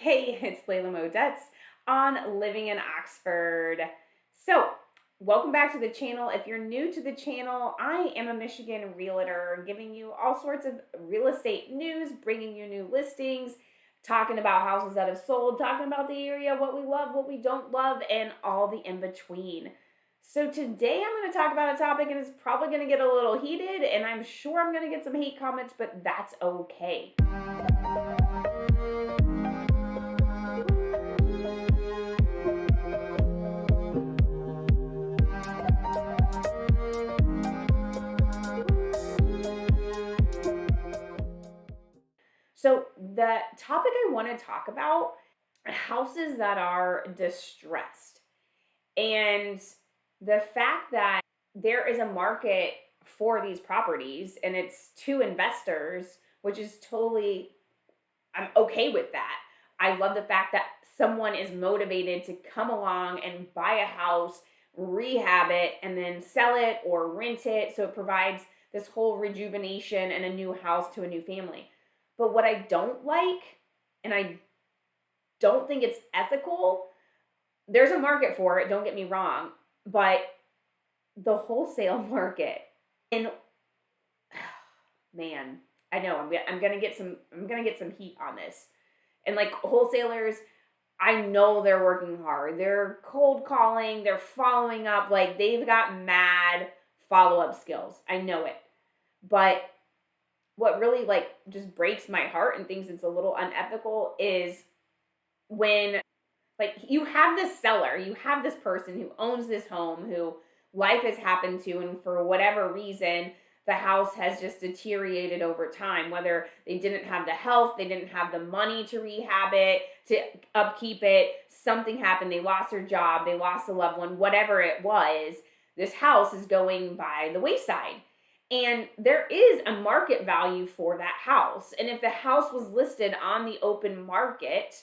Hey, it's Layla Modetz on Living in Oxford. So, welcome back to the channel. If you're new to the channel, I am a Michigan realtor giving you all sorts of real estate news, bringing you new listings, talking about houses that have sold, talking about the area, what we love, what we don't love, and all the in between. So today I'm going to talk about a topic and it's probably going to get a little heated and I'm sure I'm going to get some hate comments, but that's okay. So the topic I want to talk about are houses that are distressed and the fact that there is a market for these properties and it's to investors, which is totally, I'm okay with that. I love the fact that someone is motivated to come along and buy a house, rehab it, and then sell it or rent it. So it provides this whole rejuvenation and a new house to a new family. But what I don't like, and I don't think it's ethical, there's a market for it, don't get me wrong, but the wholesale market, and man, I know I'm gonna get some heat on this. And like wholesalers, I know they're working hard. They're cold calling, they're following up, like they've got mad follow-up skills. I know it. But what really like just breaks my heart and thinks it's a little unethical is when like you have this seller, you have this person who owns this home who life has happened to, and for whatever reason the house has just deteriorated over time, whether they didn't have the health, they didn't have the money to rehab it, to upkeep it, something happened, they lost their job, they lost a loved one, whatever it was, this house is going by the wayside. And there is a market value for that house. And if the house was listed on the open market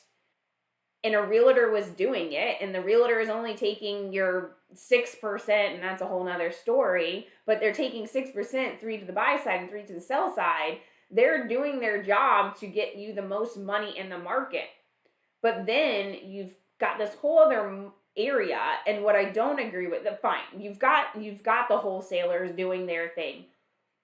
and a realtor was doing it, and the realtor is only taking your 6%, and that's a whole nother story, but they're taking 6%, 3 to the buy side and 3 to the sell side, they're doing their job to get you the most money in the market. But then you've got this whole other area, and what I don't agree with, fine, you've got the wholesalers doing their thing.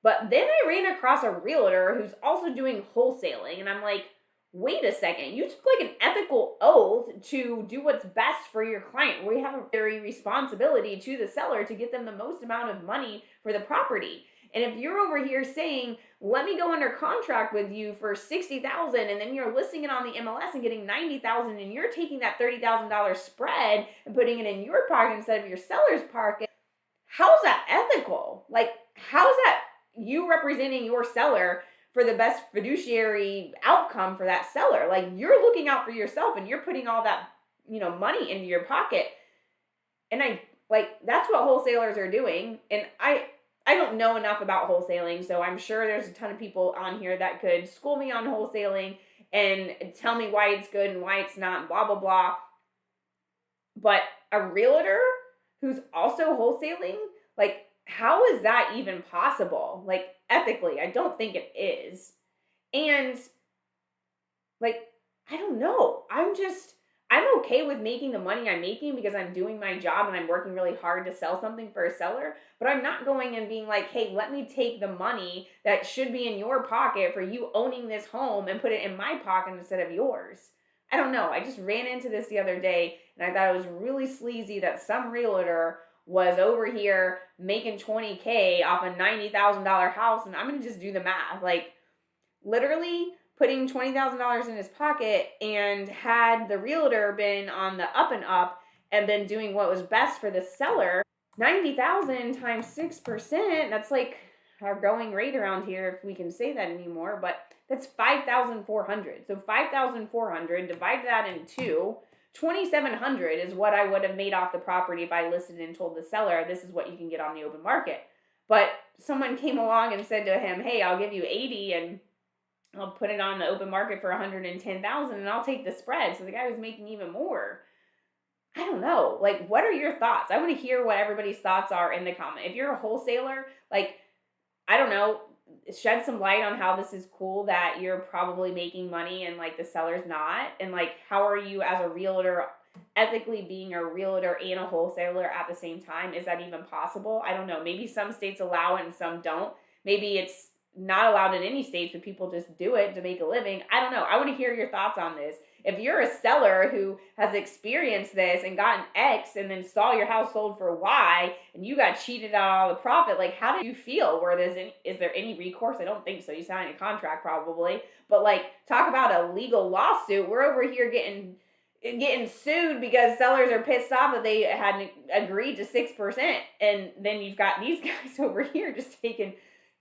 But then I ran across a realtor who's also doing wholesaling, and I'm like, wait a second, you took like an ethical oath to do what's best for your client. We have a very responsibility to the seller to get them the most amount of money for the property. And if you're over here saying, let me go under contract with you for $60,000, and then you're listing it on the MLS and getting $90,000, and you're taking that $30,000 spread and putting it in your pocket instead of your seller's pocket, how's that ethical? Like, how's that you representing your seller for the best fiduciary outcome for that seller? Like, you're looking out for yourself and you're putting all that, money into your pocket. And that's what wholesalers are doing. And I don't know enough about wholesaling, so I'm sure there's a ton of people on here that could school me on wholesaling and tell me why it's good and why it's not, blah, blah, blah. But a realtor who's also wholesaling, like, how is that even possible? Like, ethically, I don't think it is. And like, I don't know. I'm okay with making the money I'm making because I'm doing my job and I'm working really hard to sell something for a seller. But I'm not going and being like, hey, let me take the money that should be in your pocket for you owning this home and put it in my pocket instead of yours. I don't know. I just ran into this the other day and I thought it was really sleazy that some realtor was over here making $20K off a $90,000 house, and I'm going to just do the math. Like, literally putting $20,000 in his pocket, and had the realtor been on the up and up and been doing what was best for the seller, 90,000 times 6%, that's like our going rate around here, if we can say that anymore, but that's 5,400. So 5,400, divide that in two, 2,700 is what I would have made off the property if I listed and told the seller, this is what you can get on the open market. But someone came along and said to him, hey, I'll give you 80 and I'll put it on the open market for 110,000 and I'll take the spread. So the guy was making even more. I don't know. Like, what are your thoughts? I want to hear what everybody's thoughts are in the comment. If you're a wholesaler, like, I don't know, shed some light on how this is cool that you're probably making money and like the seller's not, and like how are you as a realtor ethically being a realtor and a wholesaler at the same time? Is that even possible? I don't know. Maybe some states allow it and some don't. Maybe it's not allowed in any states, but people just do it to make a living. I don't know. I want to hear your thoughts on this. If you're a seller who has experienced this and gotten X and then saw your house sold for Y and you got cheated out of all the profit, like how do you feel? Is there any recourse? I don't think so. You signed a contract probably, but like talk about a legal lawsuit. We're over here getting sued because sellers are pissed off that they hadn't agreed to 6%, and then you've got these guys over here just taking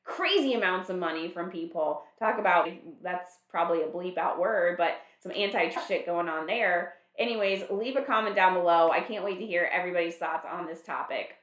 crazy amounts of money from people. Talk about, that's probably a bleep out word, but some antitrust shit going on there. Anyways, leave a comment down below. I can't wait to hear everybody's thoughts on this topic.